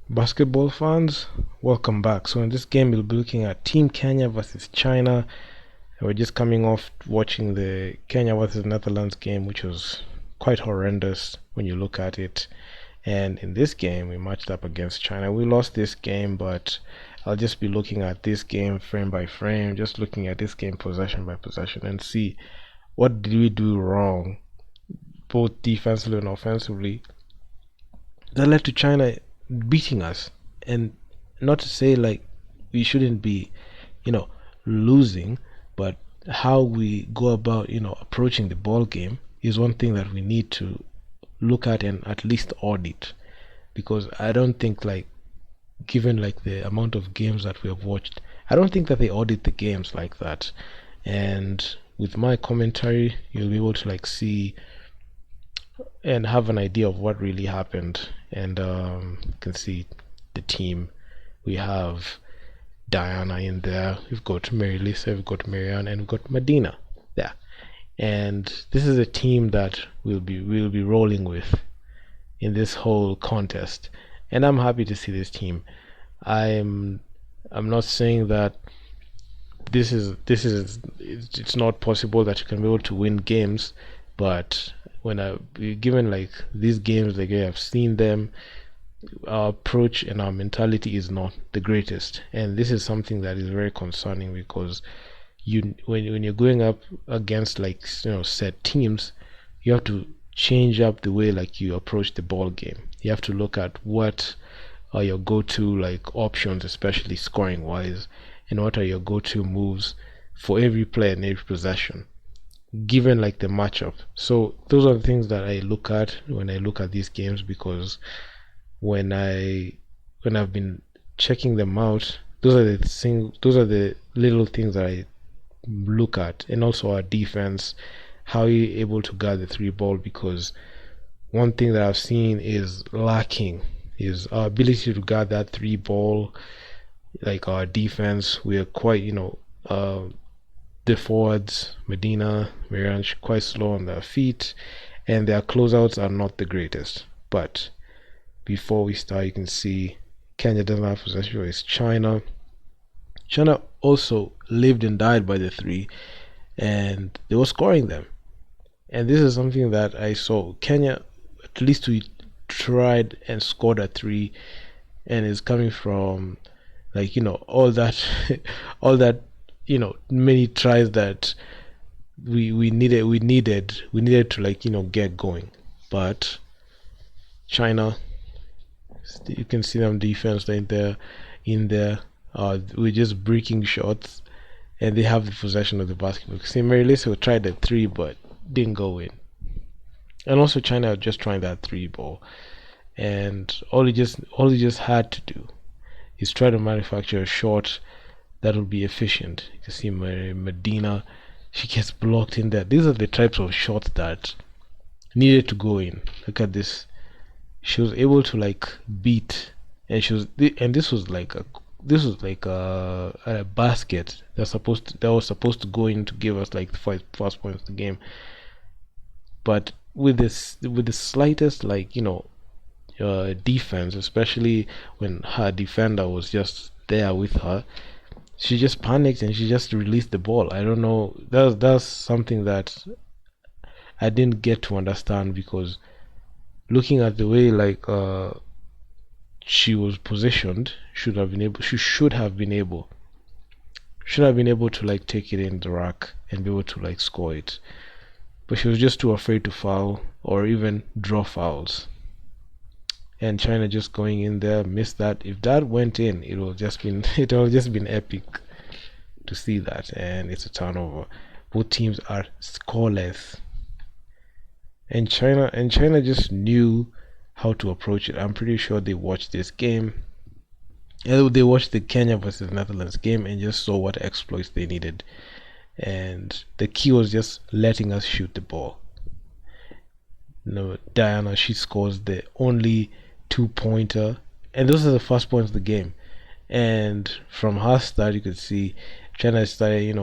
Basketball fans, welcome back. So in this game, we'll be looking at Team Kenya versus China. We're just coming off watching the Kenya versus Netherlands game, which was quite horrendous when you look at it. And in this game, we matched up against China. We lost this game, but I'll just be looking at this game frame by frame, just looking at this game possession by possession and see what did we do wrong, both defensively and offensively, that led to China beating us. And not to say like we shouldn't be, you know, losing, but how we go about, approaching the ball game is one thing that we need to look at and at least audit. Because I don't think like given like the amount of games that we have watched, I don't think that they audit the games like that. And with my commentary, you'll be able to like see and have an idea of what really happened. And you can see the team. We have Diana in there. We've got Mary Lisa, we've got Marianne, and we've got Medina there. And this is a team that we'll be rolling with in this whole contest. And I'm happy to see this team. I'm not saying that it's not possible that you can be able to win games, but when I given like these games, like I've seen them, our approach and our mentality is not the greatest, and this is something that is very concerning because when you're going up against like set teams, you have to change up the way like you approach the ball game. You have to look at what are your go-to like options, especially scoring wise, and what are your go-to moves for every play and every possession given like the matchup. So those are the things that I look at when I look at these games, because when I've been checking them out, those are the little things that I look at. And also our defense, how you able to guard the three ball, because one thing that I've seen is lacking is our ability to guard that three ball. Like our defense, we are quite the forwards, Medina, Marianne, quite slow on their feet, and their closeouts are not the greatest. But before we start, you can see Kenya doesn't have possession. It's China. China also lived and died by the three, and they were scoring them. And this is something that I saw. Kenya, at least we tried and scored a three, and it's coming from like all that all that many tries that we needed to like get going. But China, you can see them defense in there. We're just breaking shots, and they have the possession of the basketball. See, Mary Lisa tried a three but didn't go in. And also China are just trying that three ball, and all he just had to do is try to manufacture a shot that will be efficient. You can see Medina, she gets blocked in there. These are the types of shots that needed to go in. Look at this. She was able to like beat, and this was like a basket that was supposed to go in to give us like the first points of the game. But with the slightest like defense, especially when her defender was just there with her, she just panicked and she just released the ball. I don't know. That's something that I didn't get to understand, because looking at the way like she was positioned, she should have been able to like take it in the rack and be able to like score it. But she was just too afraid to foul or even draw fouls. And China just going in there missed that. If that went in, it would just been it would just been epic to see that. And it's a turnover. Both teams are scoreless, and China just knew how to approach it. I'm pretty sure they watched this game. And they watched the Kenya versus Netherlands game and just saw what exploits they needed. And the key was just letting us shoot the ball. Diana, she scores the only two-pointer, and those are the first points of the game. And from her start, you could see China started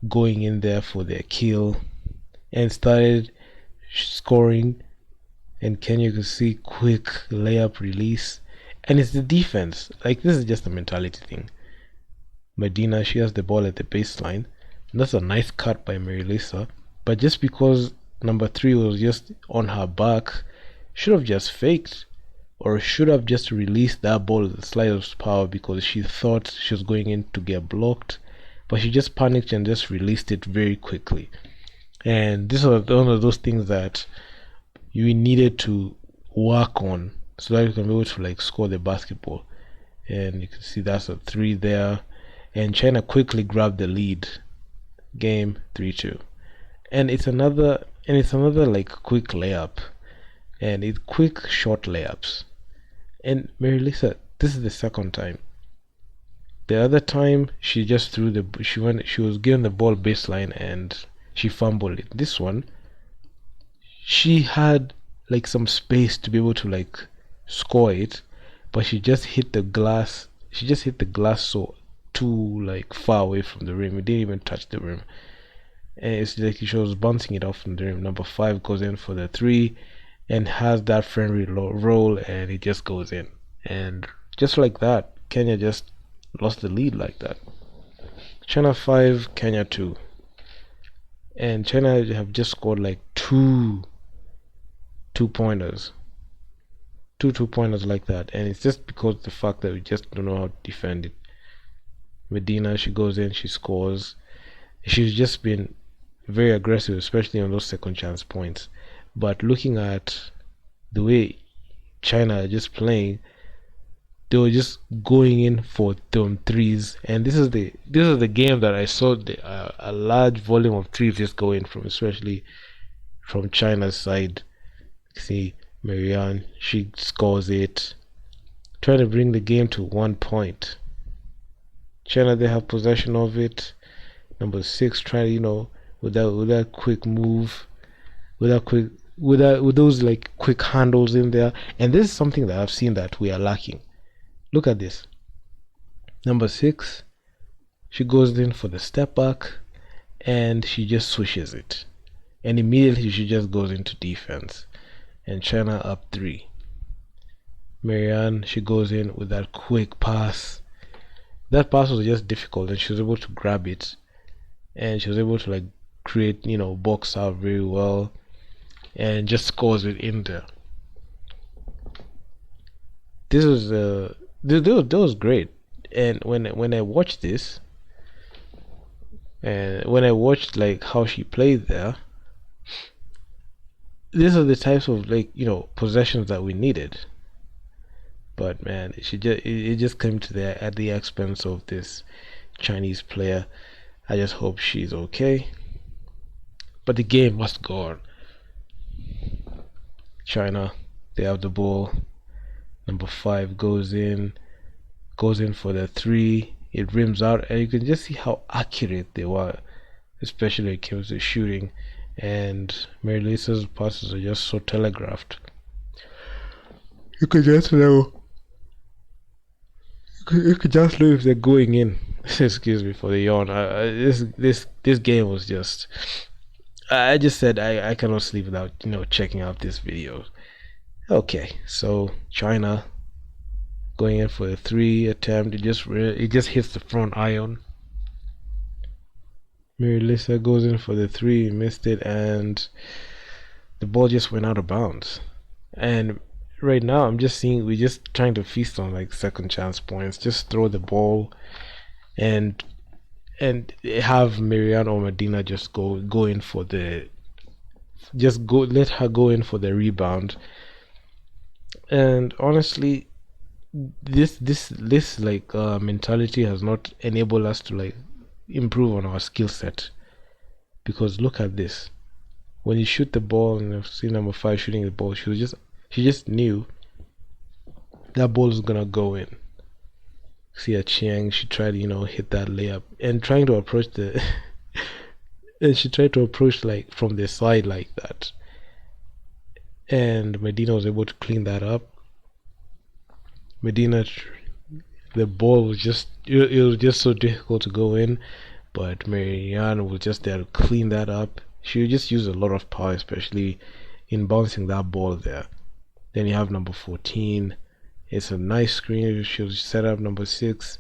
going in there for their kill and started scoring. And Kenya, you could see quick layup release, And it's the defense. Like, this is just a mentality thing. Medina, she has the ball at the baseline. And that's a nice cut by Marilisa. But just because number 3 was just on her back, should have just faked, or should have just released that ball with the slightest power, because she thought she was going in to get blocked, but she just panicked and just released it very quickly. And this was one of those things that you needed to work on so that you can be able to like score the basketball. And you can see that's a 3 there, and China quickly grabbed the lead. Game 3-2, and it's another like quick layup, and it's quick short layups. And Marilisa, this is the second time. The other time she just threw she was given the ball baseline and she fumbled it. This one, she had like some space to be able to like score it, but she just hit the glass. She just hit the glass so too like far away from the rim. It didn't even touch the rim. And it's like she was bouncing it off from the rim. Number 5 goes in for the 3 and has that friendly roll, and it just goes in. And just like that, Kenya just lost the lead like that. China 5, Kenya 2. And China have just scored like two pointers. Two pointers like that. And it's just because of the fact that we just don't know how to defend it. Medina, she goes in, she scores. She's just been very aggressive, especially on those second chance points. But looking at the way China are just playing, they were just going in for them threes, and this is the game that I saw a large volume of threes just go in from, especially from China's side. See Marianne, she scores it, trying to bring the game to 1 point. China, they have possession of it. Number 6 trying, with that quick move, with those like quick handles in there. And this is something that I've seen that we are lacking. Look at this. Number 6, she goes in for the step back and she just swishes it, and immediately she just goes into defense, and China up 3. Marianne, she goes in with that quick pass. That pass was just difficult, and she was able to grab it, and she was able to like create, box out very well, and just scores it in there. This was that was great. And when I watched this, and when I watched like how she played there, these are the types of like possessions that we needed. But man, it just came to at the expense of this Chinese player. I just hope she's okay. But the game must go on. China, they have the ball. Number 5 goes in for the 3. It rims out, and you can just see how accurate they were, especially when it comes to shooting. And Mary Lisa's passes are just so telegraphed. You could just know. You could just know if they're going in. Excuse me for the yawn. This game was just. I just said I cannot sleep without checking out this video. Okay, so China going in for the 3 attempt. It just hits the front iron. Mary Lisa goes in for the 3, missed it, and the ball just went out of bounds. And right now we're just trying to feast on like second chance points. Just throw the ball and have Marianne or Medina just go in for the let her go in for the rebound. And honestly, this like mentality has not enabled us to like improve on our skill set. Because look at this, when you shoot the ball, and I've seen number 5 shooting the ball, she just knew that ball is gonna go in. See a Chiang, she tried hit that layup and trying to approach the and she tried to approach like from the side like that, and Medina was able to clean that up. Medina, the ball was just it was just so difficult to go in, but Marianne was just there to clean that up. She just used a lot of power, especially in bouncing that ball there. Then you have number 14, It's a nice screen. She'll set up number 6,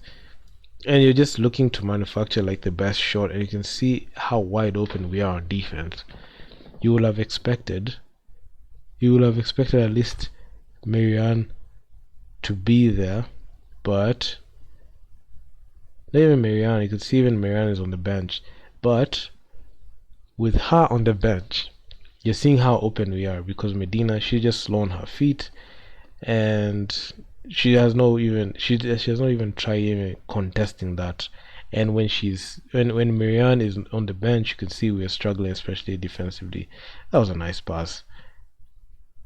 and you're just looking to manufacture like the best shot, and you can see how wide open we are on defense. You will have expected at least Marianne to be there, but not even Marianne. You can see even Marianne is on the bench, but with her on the bench, you're seeing how open we are, because Medina, she just slow on her feet, and she has not even tried even contesting that. And when Marianne is on the bench, you can see we're struggling, especially defensively. That was a nice pass.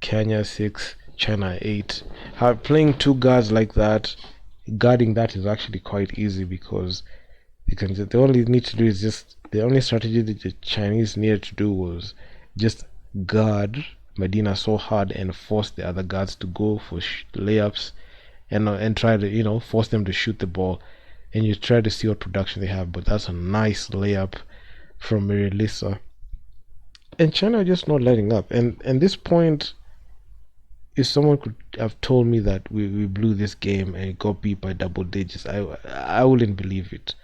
Kenya 6, China 8. Playing two guards like that, guarding that is actually quite easy, because the only strategy that the Chinese needed to do was just guard Medina so hard and force the other guards to go for layups, and try to force them to shoot the ball, and you try to see what production they have. But that's a nice layup from Lisa, and China are just not letting up. And this point, if someone could have told me that we blew this game and got beat by double digits, I wouldn't believe it.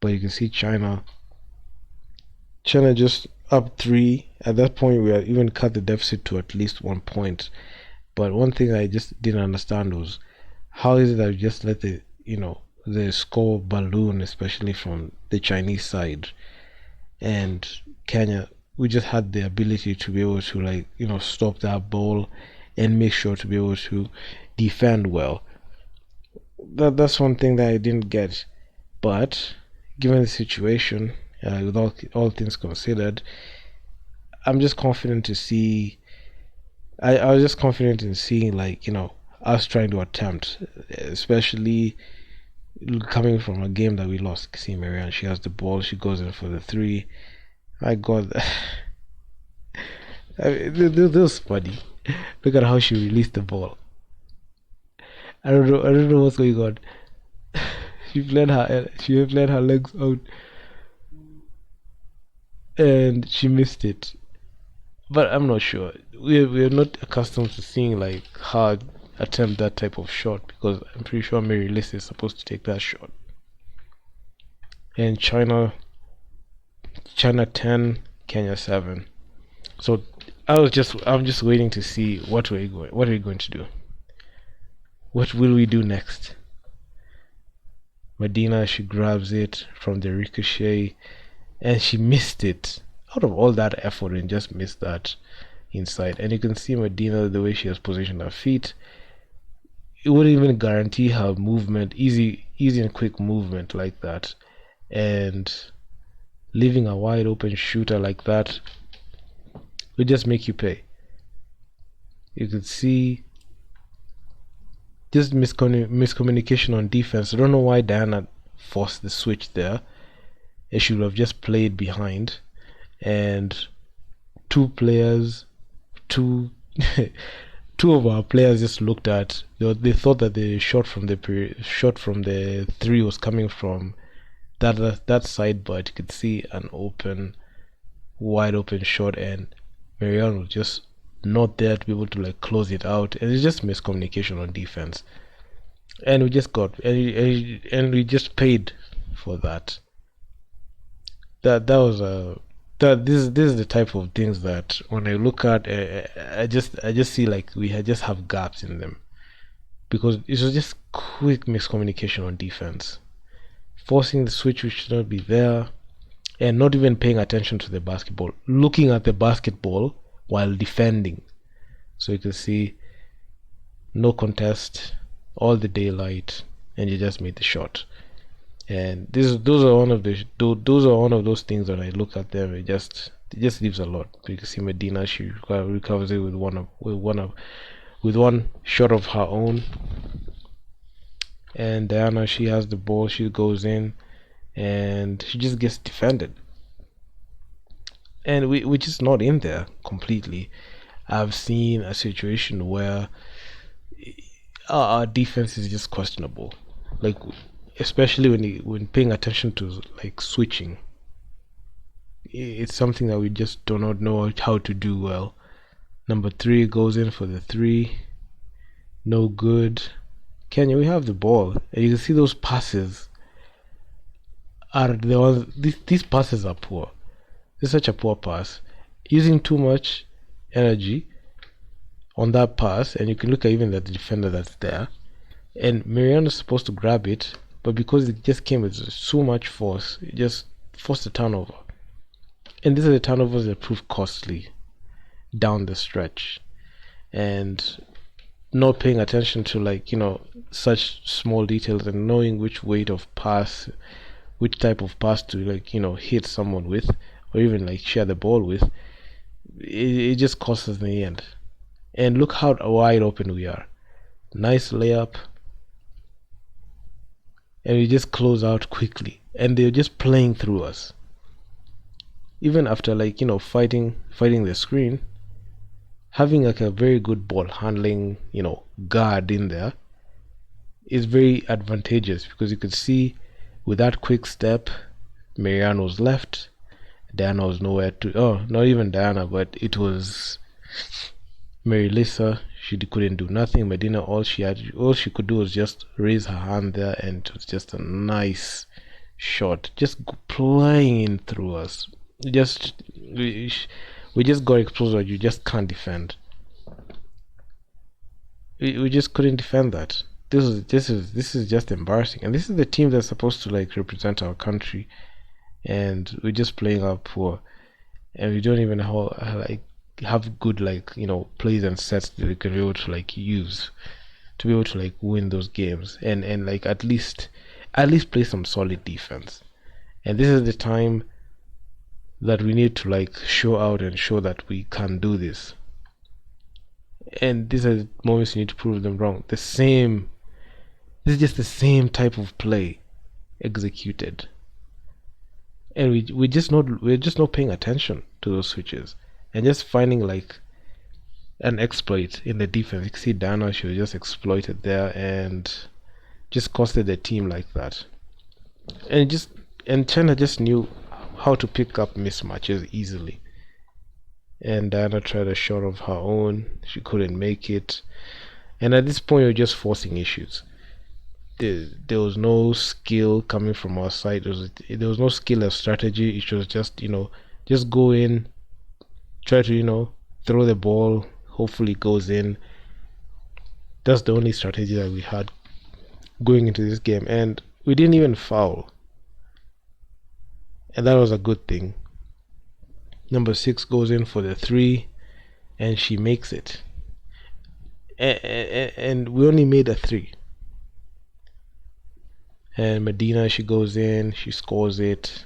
But you can see China just up 3. At that point, we had even cut the deficit to at least 1 point. But one thing I just didn't understand was, how is it that we just let the score balloon, especially from the Chinese side, and Kenya, we just had the ability to be able to stop that ball and make sure to be able to defend well. That's one thing that I didn't get. But given the situation, with all things considered, I'm just confident to see. I was just confident in seeing us trying to attempt, especially coming from a game that we lost. See Marianne, she has the ball, she goes in for the 3. I got this was funny. Look at how she released the ball. I don't know what's going on. She played her legs out, and she missed it. But I'm not sure. We're not accustomed to seeing her attempt that type of shot, because I'm pretty sure Mary Liz is supposed to take that shot. And China 10, Kenya 7. So I'm just waiting to see what are we going to do. What will we do next? Medina, she grabs it from the ricochet, and she missed it. Out of all that effort, and just missed that inside. And you can see Medina, the way she has positioned her feet, it wouldn't even guarantee her movement, easy and quick movement like that. And leaving a wide open shooter like that would just make you pay. You could see just miscommunication on defense. I don't know why Diana forced the switch there. It should have just played behind, and two of our players just looked at. They thought that the shot from the 3 was coming from that side, but you could see an wide open shot, and Marianne was just not there to be able to close it out, and it's just miscommunication on defense. And we just we just paid for that. This is the type of things that when I look at, I just see we just have gaps in them, because it was just quick miscommunication on defense, forcing the switch which should not be there, and not even paying attention to the basketball, looking at the basketball while defending. So you can see no contest, all the daylight, and you just made the shot. And those are one of those things that I look at them. It just leaves a lot. You can see Medina, she recovers it with one shot of her own. And Diana, she has the ball, she goes in, and she just gets defended. And we're just not in there completely. I've seen a situation where our defense is just questionable, especially when paying attention to switching. It's something that we just do not know how to do well. Number 3 goes in for the 3, no good. Kenya, we have the ball, and you can see those passes are the ones. These passes are poor. It's such a poor pass, using too much energy on that pass, and you can look at even the defender that's there. And Mariano's supposed to grab it, but because it just came with so much force, it just forced a turnover. And these are the turnovers that prove costly down the stretch. And not paying attention to, like, such small details, and knowing which weight of pass, which type of pass to, like, hit someone with, or even like share the ball with, it just costs us in the end. And look how wide open we are. Nice layup, and we just close out quickly, and they're just playing through us. Even after, like, fighting the screen, having like a very good ball handling, guard in there is very advantageous, because you could see with that quick step, Mariano's left, Diana was nowhere to. Oh, not even Diana, but it was Mary Lisa. She couldn't do nothing. Medina, all she could do was just raise her hand there, and it was just a nice shot, just playing in through us. We just got exposed. You just can't defend. We just couldn't defend that. This is just embarrassing. And this is the team that's supposed to, like, represent our country, and we're just playing out poor, and we don't even have good, like, plays and sets that we can be able to, like, use to be able to, like, win those games, and like at least play some solid defense. And this is the time that we need to, like, show out and show that we can do this. And these are moments you need to prove them wrong. This is just the same type of play executed, and we're just not paying attention to those switches, and just finding, like, an exploit in the defense. You can see Dana, she was just exploited there, and just costed the team like that. And China just knew how to pick up mismatches easily. And Diana tried a shot of her own. She couldn't make it. And at this point, you're just forcing issues. There was no skill coming from our side. There was no skill or strategy. It was just, just go in, try to, throw the ball. Hopefully it goes in. That's the only strategy that we had going into this game. And we didn't even foul. And that was a good thing. Number 6 goes in for the 3, and she makes it. And we only made a 3. And Medina, she goes in, she scores it.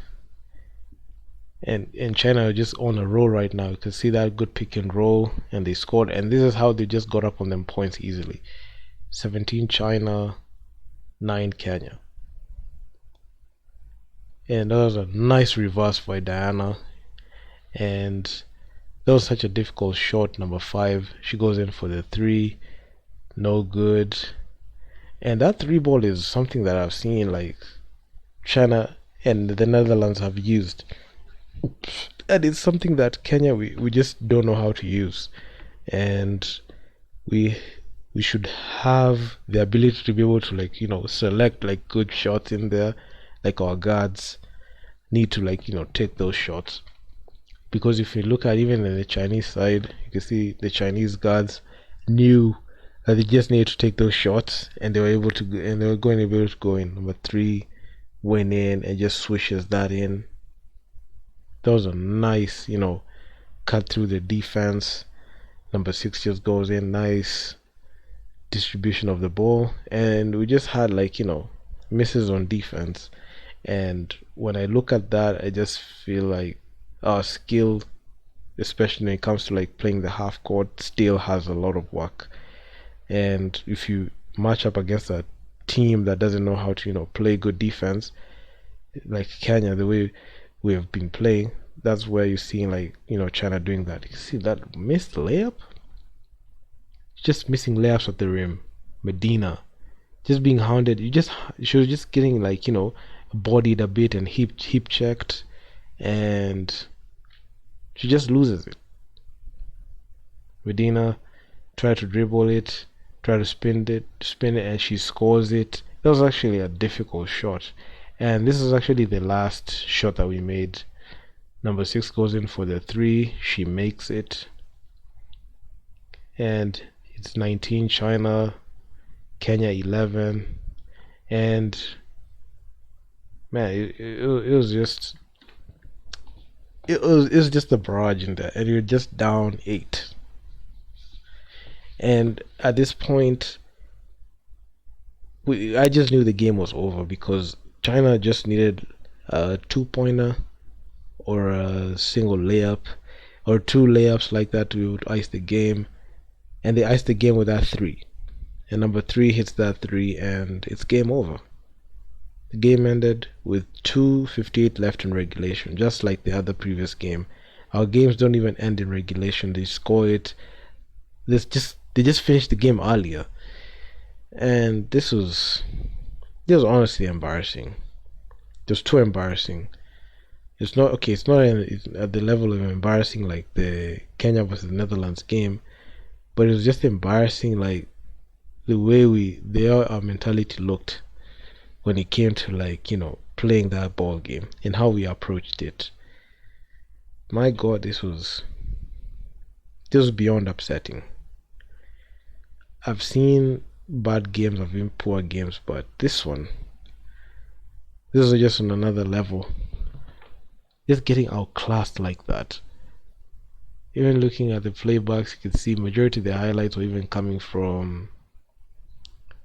And China are just on a roll right now. You can see that good pick and roll, and they scored. And this is how they just got up on them points easily. 17 China, 9 Kenya. And that was a nice reverse by Diana. And that was such a difficult shot. Number 5, she goes in for the 3, no good. And that 3 ball is something that I've seen, like, China and the Netherlands have used, and it's something that Kenya, we just don't know how to use. And we should have the ability to be able to, like, select, like, good shots in there. Like, our guards need to, like, take those shots. Because if you look at even in the Chinese side, you can see the Chinese guards knew that they just needed to take those shots, and they were able to, and they were going to be able to go in. Number 3 went in and just swishes that in. That was a nice, cut through the defense. Number 6 just goes in, nice distribution of the ball, and we just had, like, misses on defense. And when I look at that, I just feel like our skill, especially when it comes to, like, playing the half court, still has a lot of work. And if you match up against a team that doesn't know how to, play good defense, like Kenya, the way we have been playing, that's where you're seeing, like, China doing that. You see that missed layup? Just missing layups at the rim. Medina just being hounded. She was just getting, like, bodied a bit and hip checked, and she just loses it. Medina tried to dribble it, try to spin it, and she scores it. That was actually a difficult shot, and this is actually the last shot that we made. Number 6 goes in for the 3. She makes it, and it's 19 China, Kenya 11, and man, it was just it was just a barrage in there, and you're just down 8. And at this point, I just knew the game was over because China just needed a 2-pointer or a single layup or 2 layups like that to ice the game, and they iced the game with that 3. And number 3 hits that 3, and it's game over. The game ended with 2:58 left in regulation, just like the other previous game. Our games don't even end in regulation; they score it. They just finished the game earlier, and this was honestly embarrassing. It was too embarrassing. It's not okay. It's not at the level of embarrassing like the Kenya versus Netherlands game, but it was just embarrassing like the way our mentality looked when it came to playing that ball game and how we approached it. My God, this was beyond upsetting. I've seen bad games, I've seen poor games, but this is just on another level. Just getting outclassed like that. Even looking at the playbacks, you can see majority of the highlights were even coming from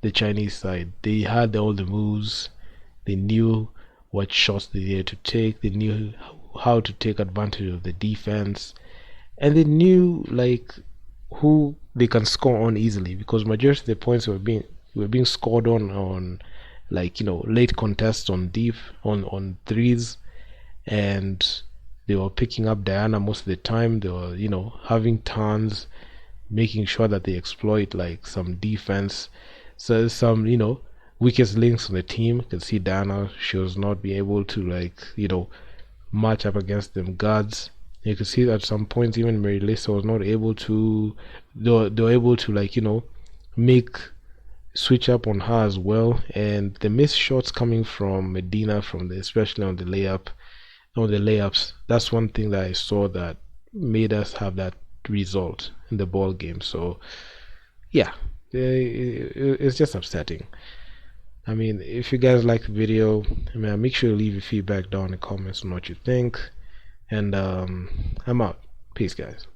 the Chinese side. They had all the moves. They knew what shots they needed to take. They knew how to take advantage of the defense, and they knew who they can score on easily because majority of the points were being scored on late contests on on threes, and they were picking up Diana most of the time. They were having turns, making sure that they exploit some defense. So some weakest links on the team. You can see Diana, she was not be able to match up against them guards. You can see at some points even Mary Lisa was not able to. They were able to make switch up on her as well, and the missed shots coming from Medina especially on the layups. That's one thing that I saw that made us have that result in the ball game. So yeah, it's just upsetting. I mean, if you guys like the video, make sure to leave your feedback down in the comments on what you think. And I'm out. Peace, guys.